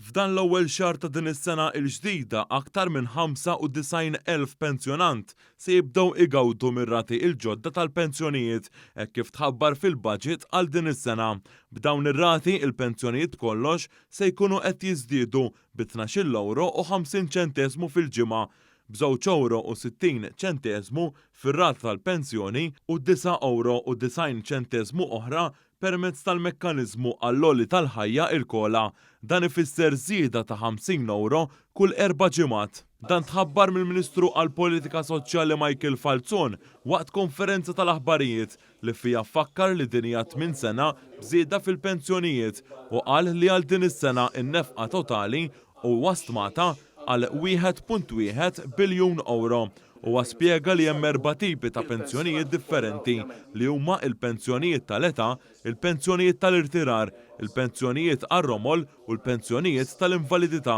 F'dan l-ewwel xahar ta' din is-sena l-ġdida aktar minn 95,000 pensjonant se jibdew igawdu mir-rati l-ġodda tal-pensjonijiet hekk kif tħabbar fil-budget għal din is-sena. B'dawn ir-rati il-pensjonijiet kollox se jkunu qed jiżdiedu bi 12 € u 50 ċenteżmu fil-ġimgħa, b'2 € u 60 ċenteżmu fir-rata tal-pensjoni u 9 € u 90 ċenteżmu oħra permezz tal-mekkaniżmu għall-għolli tal-ħajja il-kola. Dan ifisser żieda ta' 50 € kull 4 ġimgħat. Dan tħabbar mill-Ministru għall-Politika Soċjali Michael Falzon waqt konferenza tal-aħbarijiet li fija fakkar li din hija 8 sena bżieda fil-pensjonijiet u qal li għal din is-sena n-nefqa totali huwa stmata għal 1.1 biljun euro. Huwa spjega li hemm 4 tipi ta' pensjonijiet differenti li huma il-pensjonijiet tal-età, il-pensjonijiet tal-irtirar, il-pensjonijiet għar-romol u l-pensjonijiet tal-invalidità.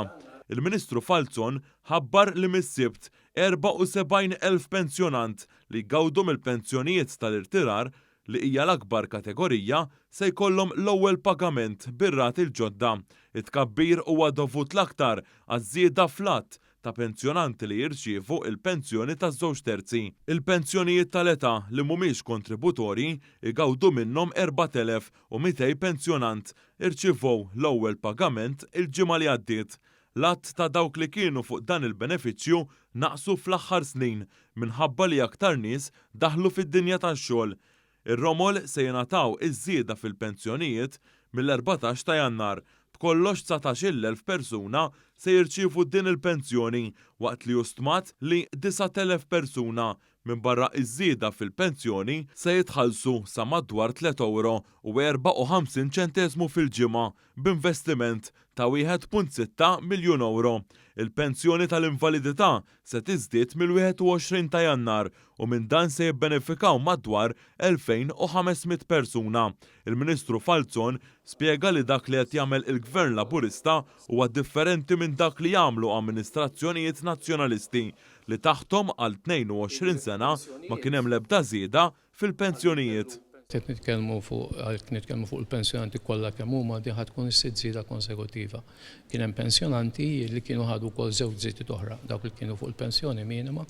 Il-Ministru Falzon ħabbar li mis-sibt 74,000 pensjonant li jgawdu mill-pensjonijiet tal-irtirar li hija l-akbar kategorija se jkollhom l-ewwel pagament bir-rati l-ġodda. It-tkabbir huwa dovut l-aktar għaż-żieda fl-att ta' pensjonanti li jirċievu il-pensjoni ta' żewġ terzi. Il-pensjonijiet tal-età li mhumiex kontributorji igawdu minnhom 4,200 pensjonant irċievew l-ewwel pagament il-ġimgħa li għaddiet. L-att ta' dawk li kienu fuq dan il-benefiċċju naqsu fl-aħħar snin minħabba li aktar nies daħlu fid-dinja tax-xogħol. Ir-romol se jingħataw iż-żieda fil-pensjonijiet mill-14 ta' Jannar. B'kollox 19,000 persuna se jirċievu din il-pensjoni waqt li stmat li 9,000 persuna minn barra iż-żieda fil-pensjoni se jitħallsu sa madwar 3,54 ċenteżmu fil-ġimgħa b'investiment ta' 1.6 miljun euro. Il-pensjoni tal-invalidità se tiżdied mill-21 ta' Jannar u minn dan se jibbenefikaw madwar 2,500 persuna. Il-Ministru Falzon spjega li dak li qed jagħmel il-Gvern Laburista huwa differenti minn dak li jagħmlu amministrazzjonijiet nazzjonalisti li taħtom għal 22 sena ma kien hemm l-ebda żieda fil-pensjonijiet. Qed nitkellmu fuq il-pensjonanti kollha kemm huma din ħadd tkun is-sitt żieda konsekutiva. Kien hemm pensjonanti li kienu ħadu wkoll żewġ żiediet oħra, dawk li kienu fuq il-pensjoni minima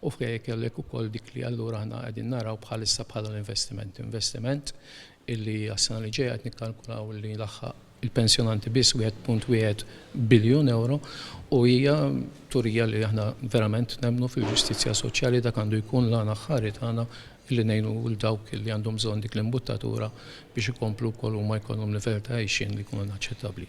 u kellek ukoll dik li allura aħna qegħdin naraw bħalissa bħala l-investiment. Investiment illi għas-sena li ġejja qed nikkalkulaw li laħħaq il-pensjonanti biss 1.1 biljun euro u hija turija li aħna verament nemmnu fil-ġustizzja soċjali dak għandu jkun l-għana ħari tagħna illi ngħinu lil dawk li għandhom bżonn dik l-imbuttatura biex ikomplu wkoll huma jkollhom livell ta' għejxin li jkunu naċċettabbli.